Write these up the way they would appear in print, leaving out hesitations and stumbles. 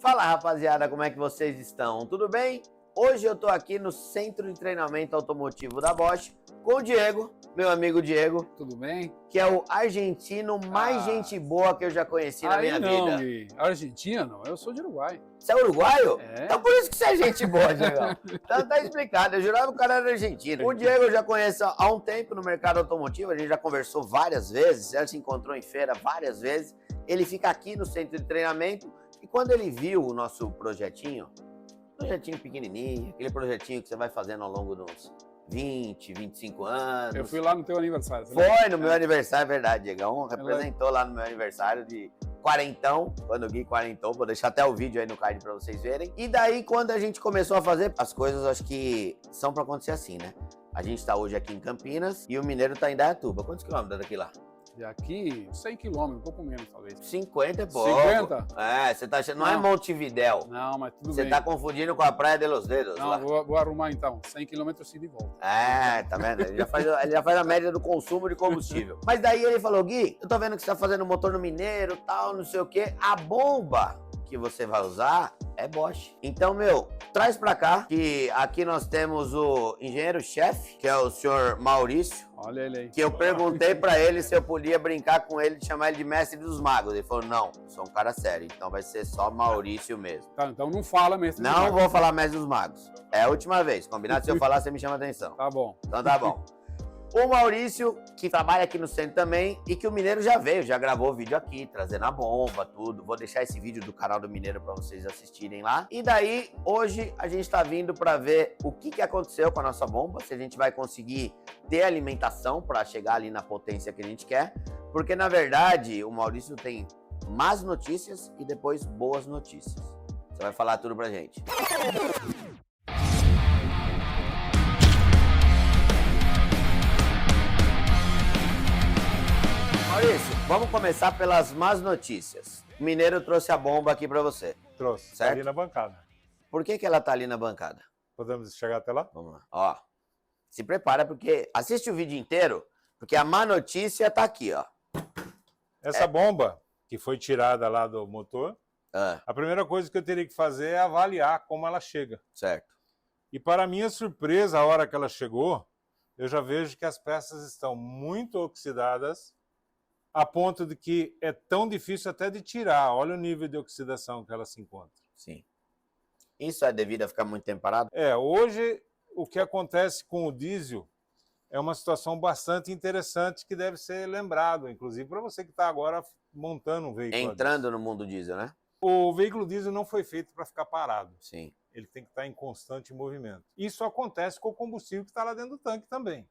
Fala, rapaziada, como é que vocês estão? Tudo bem? Hoje eu tô aqui no Centro de Treinamento Automotivo da Bosch com o Diego, meu amigo Diego. Tudo bem? Que é o argentino mais gente boa que eu já conheci na minha vida. Gui. Argentina não, eu sou de Uruguai. Você é uruguaio? É. Então por isso que você é gente boa, Diego. Então tá explicado, eu jurava que o cara era argentino. O Diego eu já conheço há um tempo no mercado automotivo, a gente já conversou várias vezes, já se encontrou em feira várias vezes. Ele fica aqui no Centro de Treinamento e quando ele viu o nosso projetinho pequenininho, aquele projetinho que você vai fazendo ao longo dos 20, 25 anos. Eu fui lá no teu aniversário. Foi no meu aniversário, é verdade, Diegão. Representou lá no meu aniversário de quarentão, quando o Gui quarentou. Vou deixar até o vídeo aí no card pra vocês verem. E daí, quando a gente começou a fazer, as coisas acho que são pra acontecer assim, né? A gente tá hoje aqui em Campinas e o Mineiro tá em Dayatuba. Quantos quilômetros daqui lá? De aqui, 100 quilômetros, um pouco menos, talvez. 50 é pouco. 50? É, você tá achando... Não é Montevidéu. Não, mas tudo Você bem. tá confundindo com a Praia de los Dedos. Não, lá. vou arrumar então. 100 quilômetros sim de volta. É, tá vendo? Ele já faz a média do consumo de combustível. Mas daí ele falou, Gui, eu tô vendo que você tá fazendo motor no Mineiro, tal, não sei o quê. A bomba que você vai usar é Bosch. Então, meu, traz pra cá, que aqui nós temos o engenheiro-chefe, que é o senhor Maurício. Olha ele aí. Que eu perguntei pra ele se eu podia brincar com ele e chamar ele de mestre dos magos. Ele falou, não, sou um cara sério, então vai ser só Maurício mesmo. Tá, então não fala mestre dos Não magos. vou falar mestre dos magos. É a última vez. Combinado? Se eu falar, você me chama atenção. Tá bom. Então tá bom. O Maurício, que trabalha aqui no centro também, e que o Mineiro já veio, já gravou vídeo aqui, trazendo a bomba, tudo. Vou deixar esse vídeo do canal do Mineiro pra vocês assistirem lá. E daí, hoje, a gente tá vindo pra ver o que aconteceu com a nossa bomba, se a gente vai conseguir ter alimentação pra chegar ali na potência que a gente quer. Porque, na verdade, o Maurício tem más notícias e depois boas notícias. Você vai falar tudo pra gente. Maurício, vamos começar pelas más notícias. O Mineiro trouxe a bomba aqui pra você. Trouxe, certo? tá ali na bancada. Por que ela tá ali na bancada? Podemos chegar até lá? Vamos lá. Ó, se prepara porque... Assiste o vídeo inteiro, porque a má notícia tá aqui, ó. Essa bomba que foi tirada lá do motor, a primeira coisa que eu teria que fazer é avaliar como ela chega. Certo. E para minha surpresa, a hora que ela chegou, eu já vejo que as peças estão muito oxidadas, a ponto de que é tão difícil até de tirar. Olha o nível de oxidação que ela se encontra. Sim. Isso é devido a ficar muito tempo parado? Hoje o que acontece com o diesel é uma situação bastante interessante que deve ser lembrado, inclusive para você que está agora montando um veículo. Entrando no mundo diesel, né? O veículo diesel não foi feito para ficar parado. Sim. Ele tem que estar em constante movimento. Isso acontece com o combustível que está lá dentro do tanque também.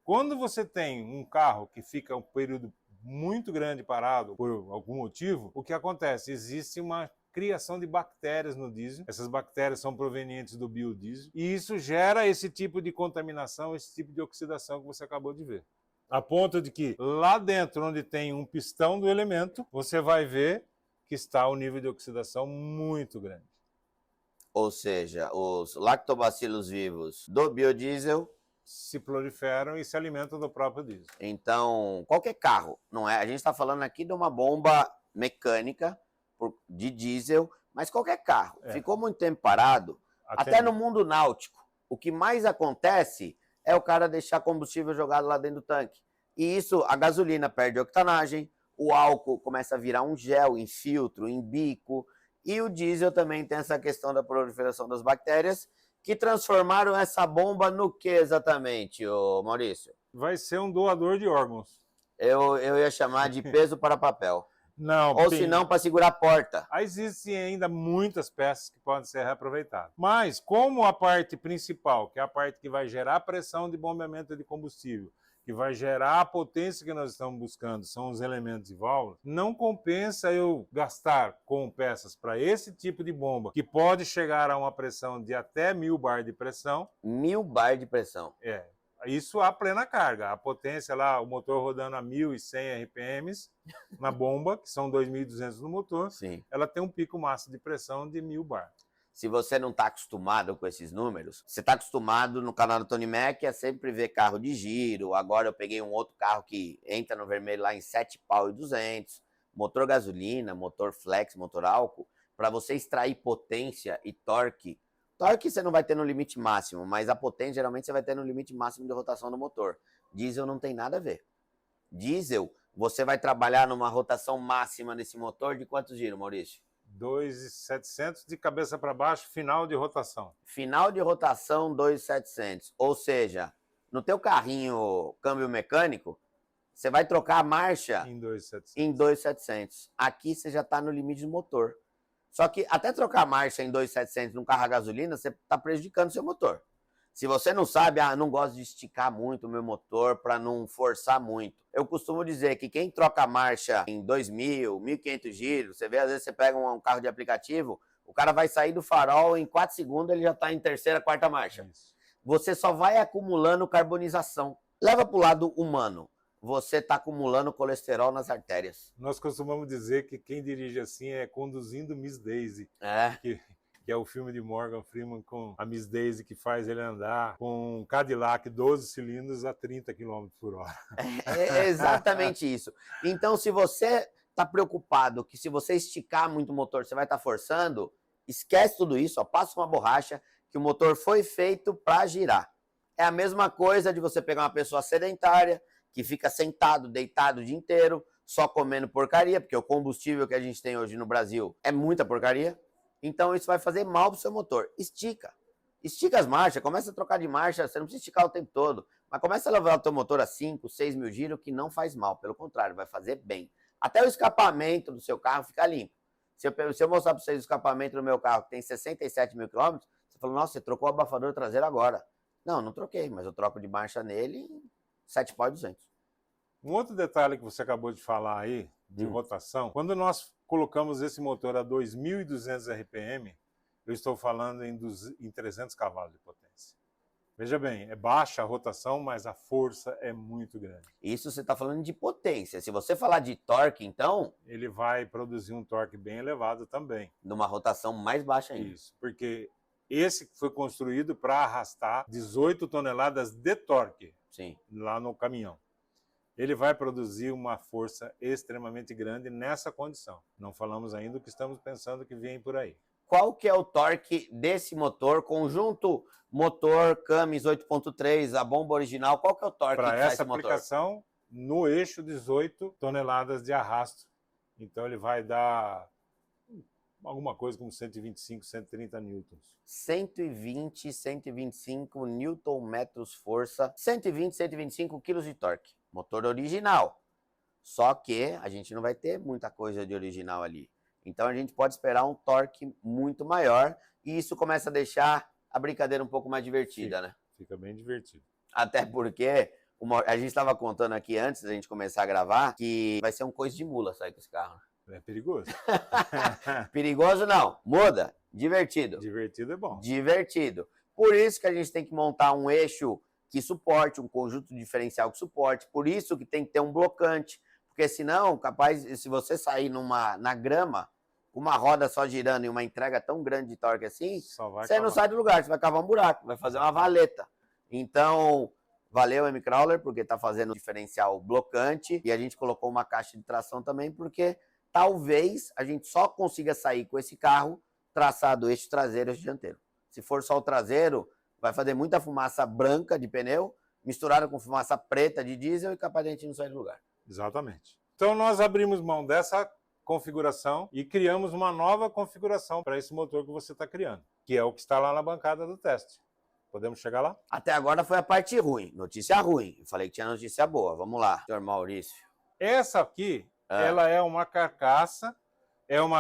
Quando você tem um carro que fica um período muito grande parado por algum motivo, o que acontece? Existe uma criação de bactérias no diesel. Essas bactérias são provenientes do biodiesel e isso gera esse tipo de contaminação, esse tipo de oxidação que você acabou de ver. A ponto de que lá dentro, onde tem um pistão do elemento, você vai ver que está o nível de oxidação muito grande. Ou seja, os lactobacilos vivos do biodiesel se proliferam e se alimentam do próprio diesel. Então, qualquer carro, não é? A gente está falando aqui de uma bomba mecânica de diesel, mas qualquer carro. Ficou muito tempo parado, até no mundo náutico. O que mais acontece é o cara deixar combustível jogado lá dentro do tanque. E isso, a gasolina perde octanagem, o álcool começa a virar um gel em filtro, em bico, e o diesel também tem essa questão da proliferação das bactérias, que transformaram essa bomba no que exatamente, ô Maurício? Vai ser um doador de órgãos. Eu ia chamar de peso para papel. Não. Ou se não, para segurar a porta. Existem ainda muitas peças que podem ser reaproveitadas. Mas, como a parte principal, que é a parte que vai gerar pressão de bombeamento de combustível, que vai gerar a potência que nós estamos buscando, são os elementos e válvulas, não compensa eu gastar com peças para esse tipo de bomba, que pode chegar a uma pressão de até 1000 bar de pressão. 1000 bar de pressão? Isso a plena carga. A potência lá, o motor rodando a 1100 RPMs na bomba, que são 2200 no motor, sim, ela tem um pico máximo de pressão de 1000 bar. Se você não está acostumado com esses números, você está acostumado no canal do Tony Mac a sempre ver carro de giro. Agora eu peguei um outro carro que entra no vermelho lá em 7 pau e 200, motor gasolina, motor flex, motor álcool. para você extrair potência e torque, torque você não vai ter no limite máximo, mas a potência geralmente você vai ter no limite máximo de rotação do motor. Diesel não tem nada a ver. Diesel, você vai trabalhar numa rotação máxima nesse motor de quantos giros, Maurício? 2.700 de cabeça para baixo, final de rotação. Final de rotação 2.700. Ou seja, no teu carrinho câmbio mecânico, você vai trocar a marcha Em 2.700. em 2.700. Aqui você já está no limite do motor. Só que até trocar a marcha em 2.700 num carro a gasolina, você está prejudicando o seu motor. Se você não sabe, não gosto de esticar muito o meu motor para não forçar muito. Eu costumo dizer que quem troca a marcha em 2.000, 1.500 giros, você vê, às vezes você pega um carro de aplicativo, o cara vai sair do farol, em 4 segundos ele já está em terceira, quarta marcha. Isso. Você só vai acumulando carbonização. Leva para o lado humano. Você está acumulando colesterol nas artérias. Nós costumamos dizer que quem dirige assim é conduzindo Miss Daisy. É. Que é o filme de Morgan Freeman com a Miss Daisy que faz ele andar com um Cadillac 12 cilindros a 30 km por hora. É exatamente isso. Então, se você está preocupado que se você esticar muito o motor, você vai estar forçando, esquece tudo isso, passa uma borracha, que o motor foi feito para girar. É a mesma coisa de você pegar uma pessoa sedentária, que fica sentado, deitado o dia inteiro, só comendo porcaria, porque o combustível que a gente tem hoje no Brasil é muita porcaria. Então isso vai fazer mal pro seu motor. Estica. Estica as marchas, começa a trocar de marcha, você não precisa esticar o tempo todo, mas começa a levar o teu motor a 5, 6 mil giros, que não faz mal, pelo contrário, vai fazer bem. Até o escapamento do seu carro fica limpo. Se eu mostrar para vocês o escapamento do meu carro, que tem 67 mil quilômetros, você falou, nossa, você trocou o abafador traseiro agora. Não, não troquei, mas eu troco de marcha nele em 7 pau e 200. Um outro detalhe que você acabou de falar aí, de rotação, quando nós colocamos esse motor a 2.200 RPM, eu estou falando em 300 cavalos de potência. Veja bem, é baixa a rotação, mas a força é muito grande. Isso você está falando de potência. Se você falar de torque, então... Ele vai produzir um torque bem elevado também. Numa rotação mais baixa ainda. Isso, porque esse foi construído para arrastar 18 toneladas de torque. Sim. Lá no caminhão. Ele vai produzir uma força extremamente grande nessa condição. Não falamos ainda o que estamos pensando que vem por aí. Qual que é o torque desse motor, conjunto motor Camis 8.3, a bomba original, qual que é o torque para que faz essa esse motor? aplicação, no eixo 18 toneladas de arrasto. Então ele vai dar alguma coisa como 125, 130 newtons. 120, 125 newton-metros força, 120, 125 quilos de torque. Motor original. Só que a gente não vai ter muita coisa de original ali. Então a gente pode esperar um torque muito maior e isso começa a deixar a brincadeira um pouco mais divertida, né? Fica bem divertido. Até porque a gente estava contando aqui antes da gente começar a gravar que vai ser um coice de mula sair com esse carro. É perigoso. Perigoso não, muda, divertido. Divertido é bom. Divertido. Por isso que a gente tem que montar um eixo que suporte, um conjunto diferencial que suporte. Por isso que tem que ter um blocante. Porque senão, capaz, se você sair na grama, com uma roda só girando e uma entrega tão grande de torque assim, você não sai do lugar, você vai cavar um buraco, vai fazer uma valeta. Então, valeu, M-Crawler, porque está fazendo um diferencial blocante. E a gente colocou uma caixa de tração também, porque talvez a gente só consiga sair com esse carro traçado eixo traseiro e eixo dianteiro. Se for só o traseiro, vai fazer muita fumaça branca de pneu, misturada com fumaça preta de diesel e capaz de a gente não sair do lugar. Exatamente. Então nós abrimos mão dessa configuração e criamos uma nova configuração para esse motor que você está criando, que é o que está lá na bancada do teste. Podemos chegar lá? Até agora foi a parte ruim, notícia ruim. Eu falei que tinha notícia boa. Vamos lá, senhor Maurício. Essa aqui, ela é uma carcaça,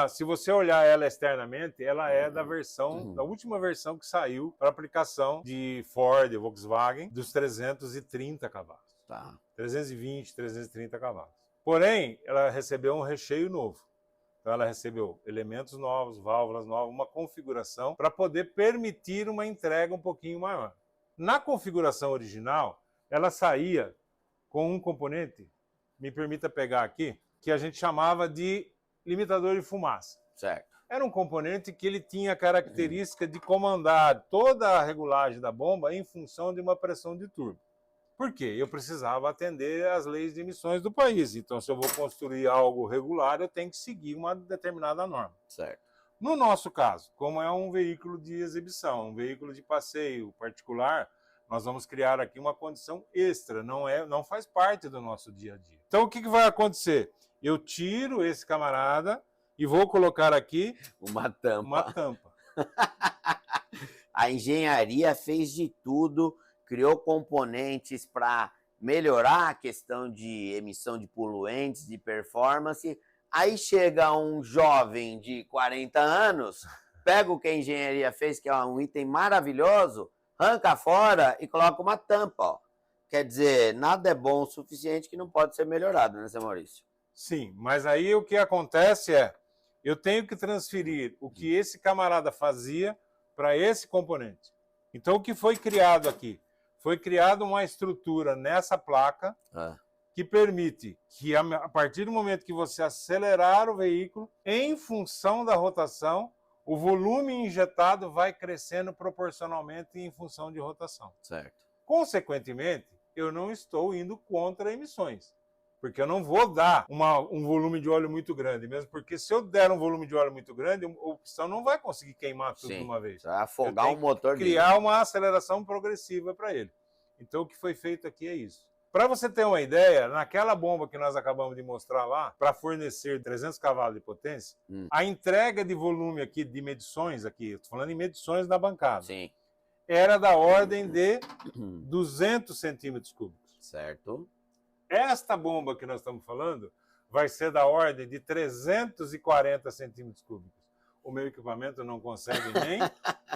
se você olhar ela externamente, ela é da versão, da última versão que saiu para aplicação de Ford e Volkswagen, dos 330 cavalos. Tá. 320, 330 cavalos. Porém, ela recebeu um recheio novo. Então ela recebeu elementos novos, válvulas novas, uma configuração para poder permitir uma entrega um pouquinho maior. Na configuração original, ela saía com um componente, me permita pegar aqui, que a gente chamava de limitador de fumaça. Certo. Era um componente que ele tinha a característica de comandar toda a regulagem da bomba em função de uma pressão de turbo. Por quê? Eu precisava atender às leis de emissões do país. Então, se eu vou construir algo regular, eu tenho que seguir uma determinada norma. Certo. No nosso caso, como é um veículo de exibição, um veículo de passeio particular, nós vamos criar aqui uma condição extra, não faz parte do nosso dia a dia. Então, o que vai acontecer? Eu tiro esse camarada e vou colocar aqui uma tampa. A engenharia fez de tudo, criou componentes para melhorar a questão de emissão de poluentes, de performance. Aí chega um jovem de 40 anos, pega o que a engenharia fez, que é um item maravilhoso, arranca fora e coloca uma tampa. Ó. Quer dizer, nada é bom o suficiente que não pode ser melhorado, né, seu Maurício? Sim, mas aí o que acontece é, eu tenho que transferir o que esse camarada fazia para esse componente. Então, o que foi criado aqui? Foi criada uma estrutura nessa placa que permite que, a partir do momento que você acelerar o veículo, em função da rotação, o volume injetado vai crescendo proporcionalmente em função de rotação. Certo. Consequentemente, eu não estou indo contra emissões, porque eu não vou dar um volume de óleo muito grande, mesmo porque se eu der um volume de óleo muito grande, o pistão não vai conseguir queimar tudo de uma vez. Vai afogar o motor dele. Criar uma aceleração progressiva para ele. Então, o que foi feito aqui é isso. Para você ter uma ideia, naquela bomba que nós acabamos de mostrar lá, para fornecer 300 cavalos de potência, a entrega de volume aqui, de medições aqui, estou falando em medições da bancada, sim, era da ordem de 200 centímetros cúbicos. Certo. Esta bomba que nós estamos falando vai ser da ordem de 340 centímetros cúbicos. O meu equipamento não consegue nem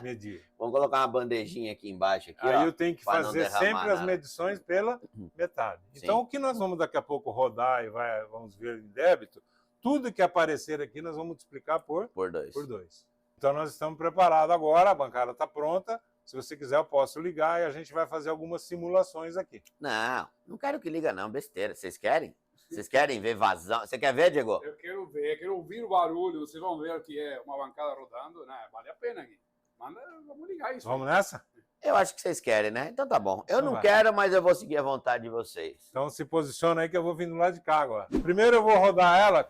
medir. Vamos colocar uma bandejinha aqui embaixo. Aqui, aí ó, eu tenho que fazer sempre as medições pela metade. Sim. Então, o que nós vamos daqui a pouco rodar e vamos ver em débito, tudo que aparecer aqui nós vamos multiplicar por 2. Então, nós estamos preparados agora, a bancada está pronta. Se você quiser, eu posso ligar e a gente vai fazer algumas simulações aqui. Não quero que liga não, besteira. Vocês querem? Vocês querem ver vazão? Você quer ver, Diego? Eu quero ver, quero ouvir o barulho. Vocês vão ver que é uma bancada rodando, né? Vale a pena aqui. Manda, vamos ligar isso. Vamos nessa? Eu acho que vocês querem, né? Então tá bom. Eu não quero, mas eu vou seguir a vontade de vocês. Então se posiciona aí que eu vou vindo lá de cá agora. Primeiro eu vou rodar ela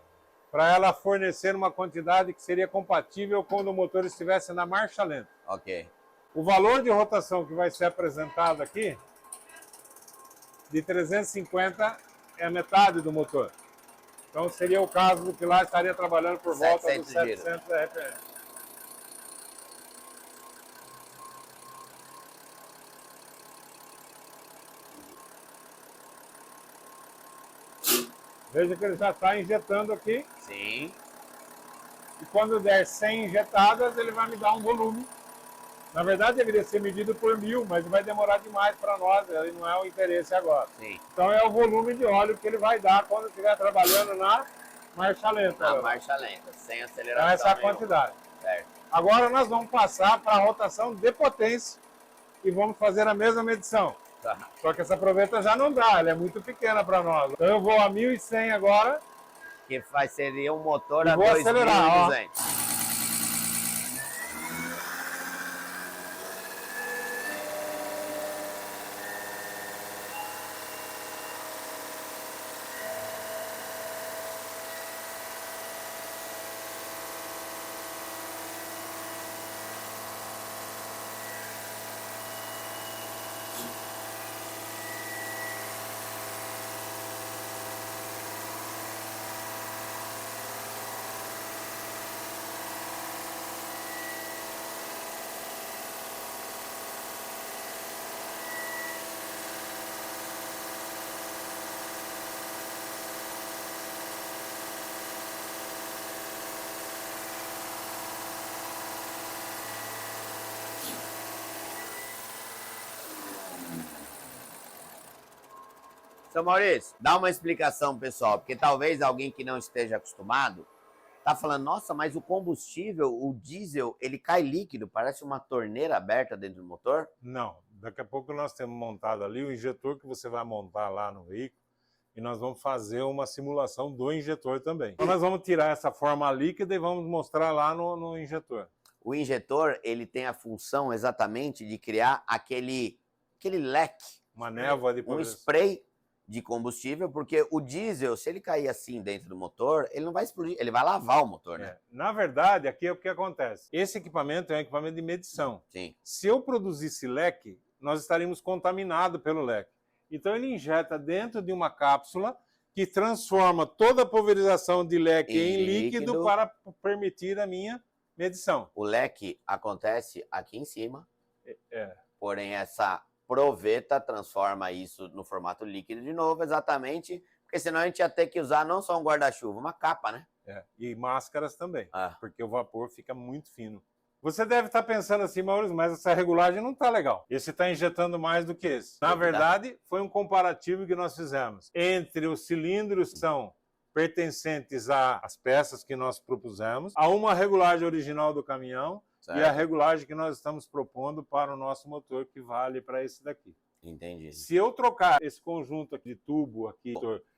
para ela fornecer uma quantidade que seria compatível quando o motor estivesse na marcha lenta. Ok. O valor de rotação que vai ser apresentado aqui, de 350, é a metade do motor. Então seria o caso do que lá estaria trabalhando por volta dos 700 RPM. Veja que ele já está injetando aqui. Sim. E quando der 100 injetadas, ele vai me dar um volume. Na verdade, deveria ser medido por 1000, mas vai demorar demais para nós, ele não é o interesse agora. Sim. Então é o volume de óleo que ele vai dar quando estiver trabalhando na marcha lenta. Na marcha lenta, sem aceleração. Então essa é a quantidade. Certo. Agora nós vamos passar para a rotação de potência e vamos fazer a mesma medição. Tá. Só que essa proveta já não dá, ela é muito pequena para nós. Então eu vou a 1100 agora. Que seria um motor a 2200. Seu Maurício, dá uma explicação, pessoal, porque talvez alguém que não esteja acostumado tá falando, nossa, mas o combustível, o diesel, ele cai líquido, parece uma torneira aberta dentro do motor? Não, daqui a pouco nós temos montado ali o injetor que você vai montar lá no veículo e nós vamos fazer uma simulação do injetor também. Então nós vamos tirar essa forma líquida e vamos mostrar lá no injetor. O injetor, ele tem a função exatamente de criar aquele leque. Uma névoa de um spray de combustível, porque o diesel, se ele cair assim dentro do motor, ele não vai explodir, ele vai lavar o motor, né? Na verdade, aqui é o que acontece. Esse equipamento é um equipamento de medição. Sim. Se eu produzisse leque, nós estaríamos contaminados pelo leque. Então ele injeta dentro de uma cápsula que transforma toda a pulverização de leque em líquido para permitir a minha medição. O leque acontece aqui em cima, porém essa proveta transforma isso no formato líquido de novo, exatamente, porque senão a gente ia ter que usar não só um guarda-chuva, uma capa, né? E máscaras também, porque o vapor fica muito fino. Você deve estar pensando assim, Maurício, mas essa regulagem não está legal. Esse está injetando mais do que esse. Na verdade, foi um comparativo que nós fizemos entre os cilindros que são pertencentes às peças que nós propusemos, a uma regulagem original do caminhão, certo, e a regulagem que nós estamos propondo para o nosso motor, que vale para esse daqui. Entendi. Se eu trocar esse conjunto aqui de tubo aqui,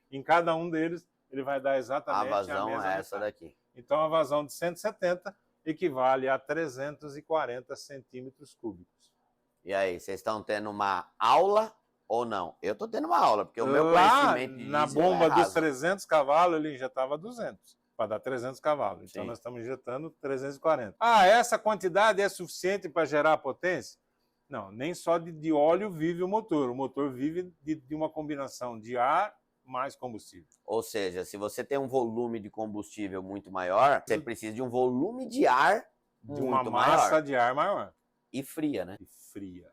em cada um deles, ele vai dar exatamente a vazão mesma essa daqui. Então, a vazão de 170 equivale a 340 centímetros cúbicos. E aí, vocês estão tendo uma aula ou não? Eu estou tendo uma aula, porque o meu Lá, conhecimento de na bomba dos 300 cavalos, ele injetava 200, para dar 300 cavalos. Então, nós estamos injetando 340. Essa quantidade é suficiente para gerar potência? Não, nem só de óleo vive o motor. O motor vive de uma combinação de ar mais combustível. Ou seja, se você tem um volume de combustível muito maior, você precisa de um volume de ar de uma massa de ar maior. E fria, né? E fria.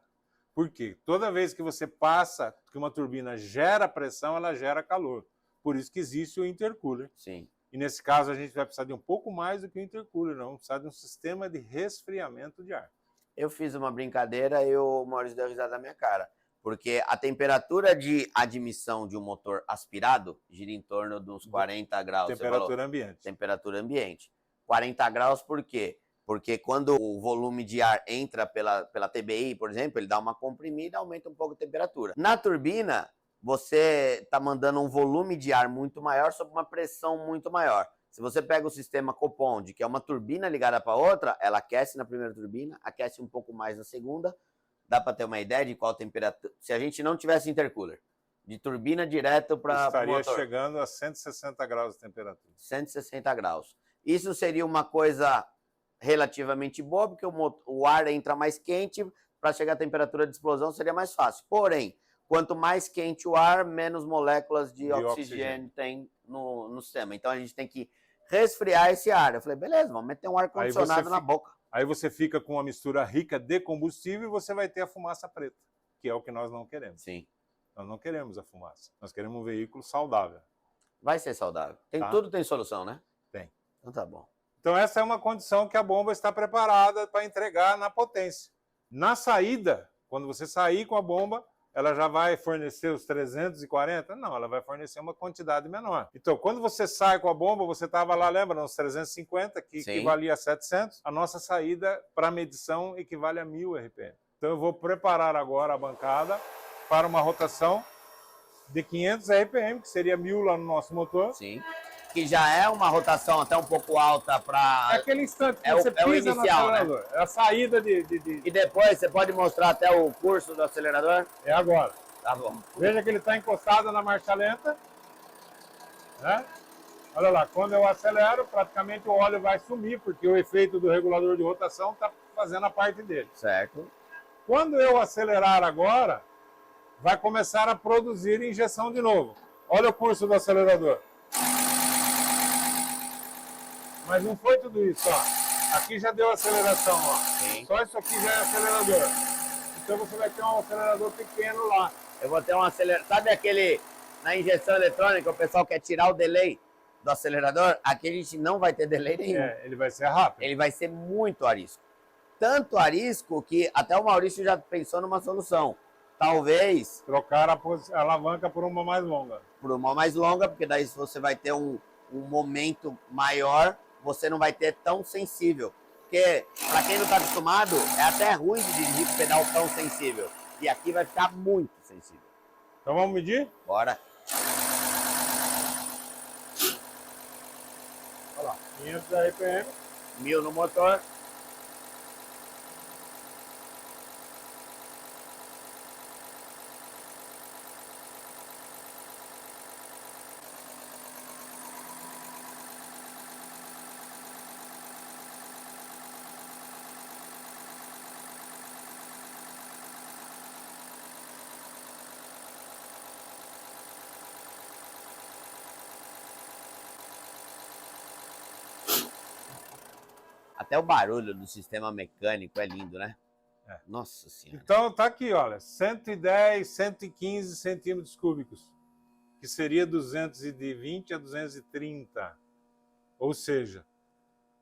Por quê? Toda vez que você passa, que uma turbina gera pressão, ela gera calor. Por isso que existe o intercooler. Sim. E nesse caso a gente vai precisar de um pouco mais do que o intercooler, não. Precisa de um sistema de resfriamento de ar. Eu fiz uma brincadeira e o Maurício deu risada na minha cara. Porque a temperatura de admissão de um motor aspirado gira em torno dos 40 graus. Temperatura ambiente. Temperatura ambiente. 40 graus por quê? Porque quando o volume de ar entra pela TBI, por exemplo, ele dá uma comprimida e aumenta um pouco a temperatura. Na turbina, você está mandando um volume de ar muito maior sob uma pressão muito maior. Se você pega o sistema Copond, que é uma turbina ligada para outra, ela aquece na primeira turbina, aquece um pouco mais na segunda. Dá para ter uma ideia de qual temperatura? Se a gente não tivesse intercooler, de turbina direto para o motor. Estaria chegando a 160 graus de temperatura. 160 graus. Isso seria uma coisa relativamente boa, porque o ar entra mais quente, para chegar à temperatura de explosão seria mais fácil. Porém, quanto mais quente o ar, menos moléculas de oxigênio tem no sistema. Então a gente tem que resfriar esse ar. Eu falei, beleza, vamos meter um ar-condicionado na boca. Aí você fica com uma mistura rica de combustível e você vai ter a fumaça preta, que é o que nós não queremos. Sim. Nós não queremos a fumaça. Nós queremos um veículo saudável. Vai ser saudável. Tudo tem solução, né? Tem. Então tá bom. Então essa é uma condição que a bomba está preparada para entregar na potência. Na saída, quando você sair com a bomba, ela já vai fornecer os 340? Não, ela vai fornecer uma quantidade menor. Então, quando você sai com a bomba, você estava lá, lembra, nos 350, que equivalia a 700. A nossa saída para medição equivale a 1000 RPM. Então, eu vou preparar agora a bancada para uma rotação de 500 RPM, que seria 1000 lá no nosso motor. Sim. Que já é uma rotação até um pouco alta para... É aquele instante que você pisa no acelerador. Né? É a saída E depois você pode mostrar até o curso do acelerador? É agora. Tá bom. Veja que ele está encostado na marcha lenta. Né? Olha lá, quando eu acelero, praticamente o óleo vai sumir, porque o efeito do regulador de rotação está fazendo a parte dele. Certo. Quando eu acelerar agora, vai começar a produzir injeção de novo. Olha o curso do acelerador. Mas não foi tudo isso, ó. Aqui já deu aceleração, ó. Sim. Só isso aqui já é acelerador. Então você vai ter um acelerador pequeno lá. Eu vou ter um acelerador. Sabe aquele, na injeção eletrônica, o pessoal quer tirar o delay do acelerador? Aqui a gente não vai ter delay nenhum. Ele vai ser rápido. Ele vai ser muito arisco. Tanto arisco que até o Maurício já pensou numa solução. Talvez... trocar a alavanca por uma mais longa. Por uma mais longa, porque daí você vai ter um momento maior, você não vai ter tão sensível. Porque, para quem não está acostumado, é até ruim de dirigir com pedal tão sensível. E aqui vai ficar muito sensível. Então vamos medir? Bora. Olha lá, 500 RPM. 1000 no motor. Até o barulho do sistema mecânico é lindo, né? É. Nossa Senhora. Então tá aqui, olha, 110, 115 centímetros cúbicos, que seria 220 a 230. Ou seja,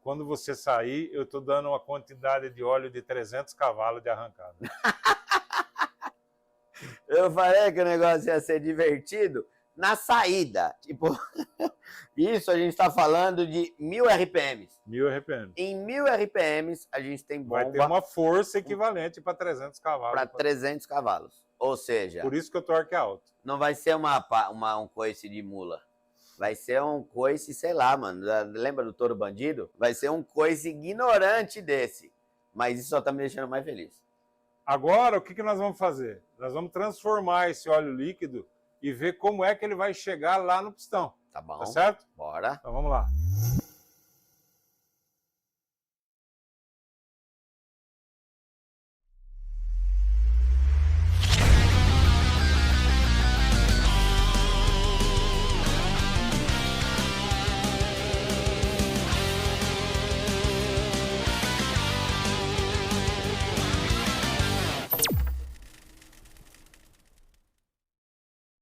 quando você sair, eu estou dando uma quantidade de óleo de 300 cavalos de arrancada. Eu falei que o negócio ia ser divertido na saída. Tipo, isso a gente está falando de 1000 RPMs. 1000 RPM. Em 1000 RPMs, a gente tem bomba Vai ter uma força equivalente para 300 cavalos. para 300 cavalos. Ou seja, Por isso que o torque é alto. não vai ser um coice de mula. Vai ser um coice, sei lá, mano. Lembra do touro bandido? Vai ser um coice ignorante desse. Mas isso só tá me deixando mais feliz. Agora, o que nós vamos fazer? Nós vamos transformar esse óleo líquido e ver como é que ele vai chegar lá no pistão. Tá bom? Tá certo? Bora. Então vamos lá.